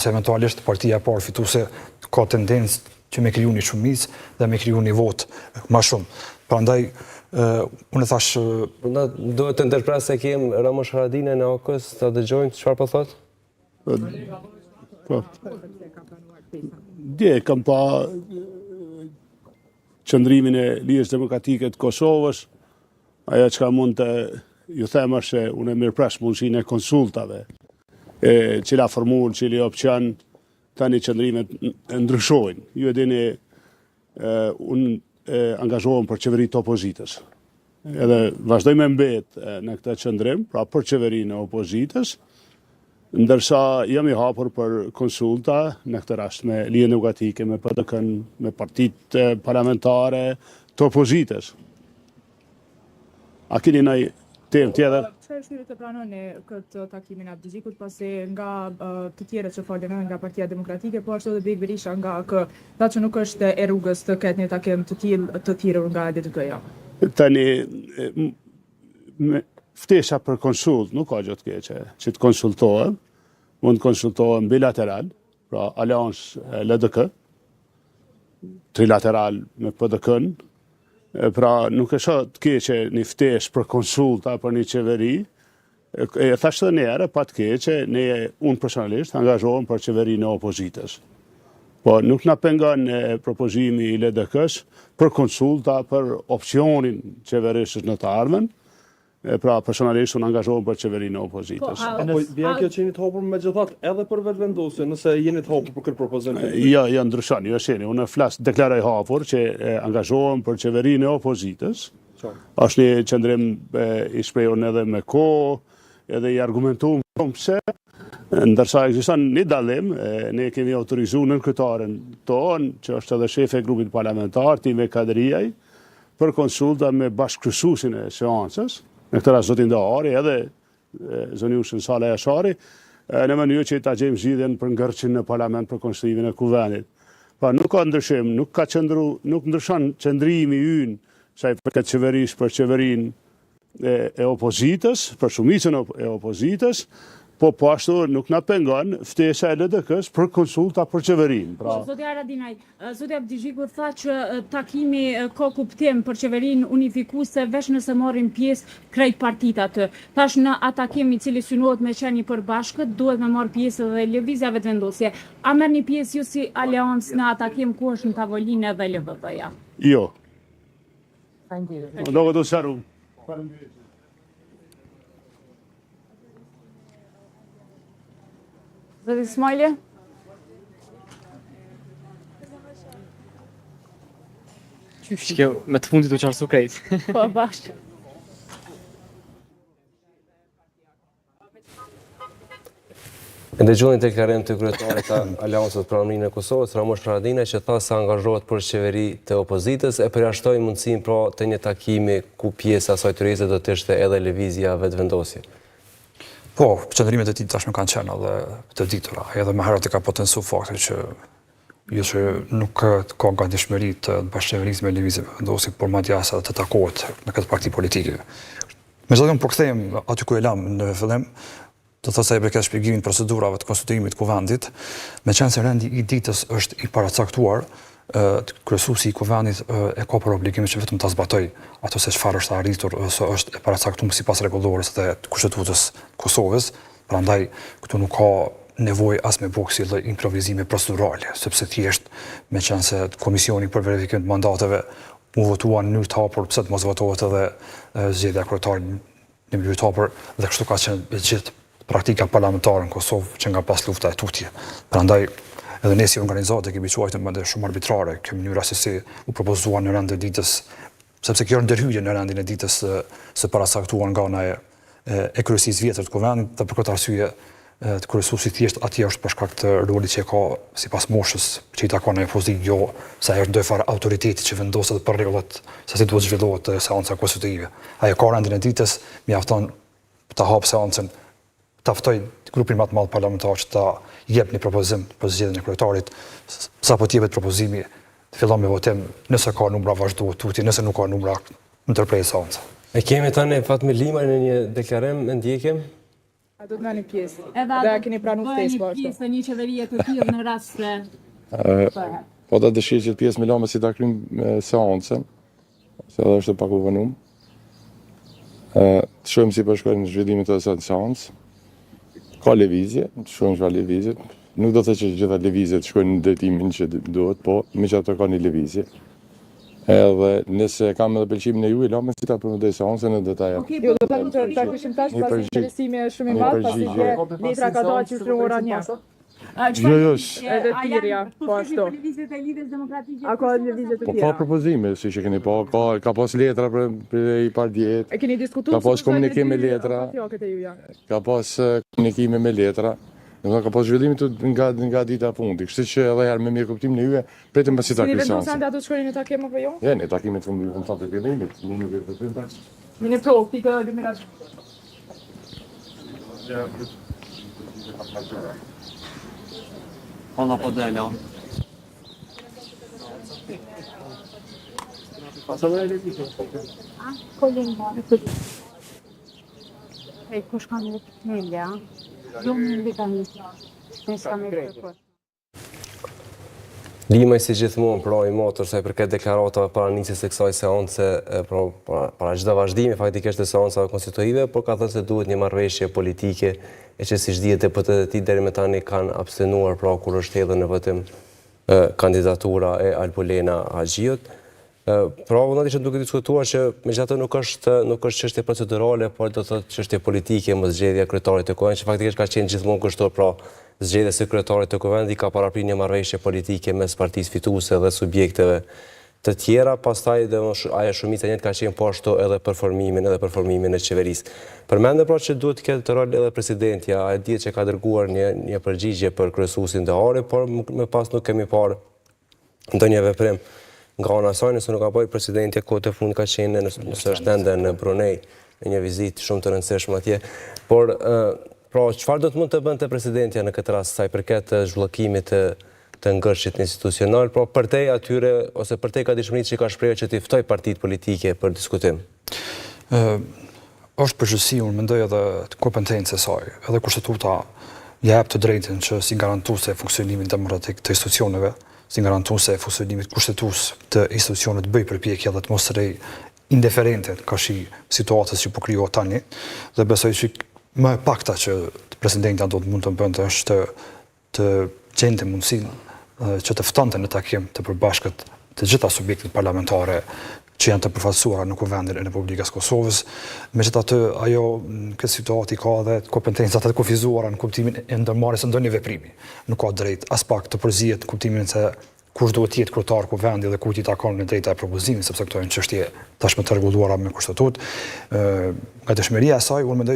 se eventualisht partia e parë fituese ka tendencë që me kriju një shumicë dhe me kriju një votë më shumë. Prandaj unë thash duhet të ndërpres se kem Ramosh Haradinaj në AK-s, ta dëgjojmë çfarë po thotë. Dje kam pa qëndrimin e Ligës Demokratike të Kosovës, ajo çka mund të ju them është se unë mirëpres mundësinë e konsultave, cila formulë, cili opcion, tani qëndrimet ndryshojnë. Ju e dini, unë angazhohem për qeveritë të opozitës. Edhe vazhdoj me mbet në këtë qëndrim, pra për qeverinë e opozitës, ndërsa jam I hapur për konsulta në këtë rast me Ligën Demokratike, me PDK-n, me partitë parlamentare të opozitës. A keni ndonjë temë tjetër? Çfarë shtyre të pranoni këtë takimin e Abdixhikut, pasi nga të tjerët që folën nga Partia Demokratike, po ashtu edhe Big Berisha nga AK, që nuk është e rrugës të ketë një takim të tillë nga DTK-ja. Tani ftesha për konsult nuk ka gjë të keqe, që të konsultohem, mund të konsultohem bilateral, pra aleancë LDK, trilateral me PDK-n, pra nuk është të keqe një ftesë për konsulta për një qeveri, thashtë dhe njëherë, pa të keqe, unë personalisht angazhohem për qeverinë e opozitës. Po nuk na pengon propozimi I LDK-s për konsulta për opcionin qeverisës në të ardhmen, pra personalisht unë angazhohem për qeverinë e opozitës. Apo vjen kjo që jeni të hapur megjithatë edhe për vetëvendosje, nëse jeni të hapur për këtë propozim? Jo, ndryshon, jo sheni, unë deklaroj hapur që angazhohem për qeverinë e opozitës. Është një qëndrim I shprehur edhe me kohë, edhe I argumentuar shumë pse, ndërsa ekziston një dallim, ne kemi autorizuar nënkryetaren tonë, që është edhe shefi I grupit parlamentar, Time Kadriaj, për konsulta me bashkëkryesuesin e seancës, në këtë rast zotin Dahari, edhe zoniushën Sala Jashari, në mënyrë që ta gjejmë zgjidhjen për ngërçin në parlament për konstituimin e kuvendit. Pa nuk ka ndryshim, nuk ndryshon qëndrimi ynë sa I përket qeverisë për qeverinë e opozitës, për shumicën e opozitës, po ashtu nuk na pengon ftesa e LDK-s për konsulta për qeverinë. Zoti Haradinaj, zoti Abdixhiku tha që takimi ka kuptim për qeverinë unifikuese veç nëse marrin pjesë krejt partitë aty. Tash në atë takim I cili synohet me qenë I përbashkët, duhet me marr pjesë edhe lëvizja vetëvendosje. A merrni pjesë ju si aleancë në atë takim ku është në tavolinë edhe LVP-ja? Jo. Faleminderit. Do të sharum. Faleminderit. Zoti Ismaili? Shkjo, me të fundit u qarsu krejt. Po, bashkë. E dëgjoni deklarim të kryetarit të Aleancës për Pranorinë e Kosovës, Ramosh Haradinaj, që tha se angazhohet për qeveri të opozitës, e përjashtoi mundësinë pra të një takimi ku pjesa asaj tërheqëse do të ishte edhe lëvizja vetëvendosje. Po, qëndrimet e tij tashmë kanë qenë edhe të ditura, edhe më herët ka potencuar faktin që jo që nuk ka gatishmëri të bashkëqeverisë me lëvizje vetëvendosje, por madje as të takohet në këtë parti politike. Megjithatë unë përkthehem aty ku e lam në fillim, do të thotë sa I përket shpjegimit procedurave të konstituimit të kuvendit, meqense se rendi I ditës është I paracaktuar, kryesuesi I kuvendit e ka për obligim që vetëm ta zbatoj ato se çfarë është arritur ose është e paracaktuar sipas rregullores të Kushtetutës Kosovës, prandaj këtu nuk ka nevojë as me bëu si lloj improvizime procedurale, sepse thjesht meqense komisioni për verifikim të mandateve u votua në mënyrë të hapur, pse të mos votohet edhe zgjedhja kryetarit në mënyrë të hapur, dhe kështu ka qenë e gjithë praktika parlamentare në Kosovë që nga pas lufta e tutje. Prandaj edhe ne si organizatë kemi quajtur më shumë arbitrare kjo mënyra se si u propozua në rend të ditës, sepse kjo është ndërhyjje në rendin e ditës së paracaktuar nga ana e kryesisë vjetër të kuvendit, dhe për këtë arsye të kryesuesi thjesht atje është për shkak të rolit që ka sipas moshës që I takon në pozitë, jo sa është ndonjë farë autoriteti që vendoset për rregullat se si duhet zhvillohet seanca konstitutive. Ajo ka rendin e ditës, mjafton ta hap seancën, ta ftoj grupin më të madh parlamentar që ta jep një propozim për zgjedhjen e kryetarit, sapo të jepet propozimi, të fillon me votim, nëse ka numra vazhdohet tutje, nëse nuk ka numra ndërprej seanca. E kemi tani Fatmir Limaj në një deklarim, e ndjekim? A do të merrni pjesë. Edhe Dhe e keni pranuar ftesë po ashtu. pjesë në një qeverie të tillë në rast se Po ta dëshirë që të pjesë me lama si ta krymë seancën, se edhe është pak u vënum. Të shojmë si përshkojnë në zhvillimit të asaj seancë. Ka lëvizje, të shojmë që ka lëvizje. Nuk do të që gjitha lëvizjet shkojnë në drejtimin që duhet, po me që ato ka një lëvizje. Edhe nëse kam edhe pëlqimin e ju, i lama si ta përmendoj seancën në detaja. Jo, do të ta kishim tash pas interesimi është shumë i madh, pasi që letra ka dalë që në ora 1. Jo, Edhe tirja, po ashtu. Lëvizjet e Lidhjes Demokratike. A ka lëvizje të po ka tjera? propozime, si që keni po, ka pas letra për i partjet, E keni diskutuar? Ka pas komunikim me letra. ka pas komunikime me letra, domethënë ka pas zhvillimit nga dita e fundit. Kështu që edhe herë me mirë kuptimin e juve, pritëm pasi ta Keni kryesën. vendosur ato të shkojnë në takim apo jo? Ja, në takimet fundit të fillimit, nuk e vërtetë tash. Në praktikë lumirash. Ona po dela. Hey, kush ka një melja? Do më invitani. Nëse kam Limaj si gjithmonë pra i motor sa i përket deklaratave para nisjes së kësaj seance, para çdo vazhdimi faktikisht të seancave konstitutive, por ka thënë se duhet një marrëveshje politike e që siç dihet deputetët e tij deri më tani kanë abstenuar pra kur është hedhur në votim kandidatura e Albolena Haxhiut. Pra unë ishte duke diskutuar që megjithatë nuk është çështje procedurale, por do thotë çështje politike mos zgjedhja e kryetarit të Kuvendit, që faktikisht ka qenë gjithmonë kështu pra zgjedhja e kryetarit të Kuvendit ka paraprir një marrëveshje politike mes partisë fituese dhe subjekteve të tjera, pastaj ajo shumica njëjtë ka qenë po ashtu edhe për formimin e qeverisë. Përmendë pra që duhet të ketë rol edhe presidentja, a e dihet që ka dërguar një përgjigje për kryesuesin Dehari, por më pas nuk kemi parë ndonjë veprim nga ana e saj, nëse nuk ka bëj presidentja kohët e fundit ka qenë nëse është ende në Brunei në një vizitë shumë të rëndësishme atje, por pra çfarë do të mund të bënte presidentja në këtë rast sa i përket zhvillakimit të ngërshit institucional, pra përtej atyre ose përtej ka dishmëritë që ka shprehur që t'i ftoj partitë politike për diskutim? Është përgjithësi, unë mendoj edhe kompetencë e saj, edhe kushtetuta jep të drejtën që si garantuese e funksionimit demokratik të institucioneve, si garantuese e funksionimit kushtetues të institucioneve të bëj përpjekje dhe të mos rrej indiferente ka shi situatës që po krijohet tani, dhe besoj që më e pakta që presidentja do të mund të bënte është të gjente mundësinë që të ftonte në takim të përbashkët të gjitha subjektet parlamentare që janë të përfaqësuara në Kuvendin e Republikës Kosovës. Megjithatë, ajo në këtë situatë ka edhe kompetencat të kufizuara në kuptimin e ndërmarrjes së ndonjë veprimi. Nuk ka drejt as pak të përzihet në kuptimin se kush duhet të jetë kryetar Kuvendi dhe kujt i takon në drejta e propozimit, sepse këto janë çështje tashmë të rregulluara me kushtetutë. Nga dëshmëria e saj, unë mendoj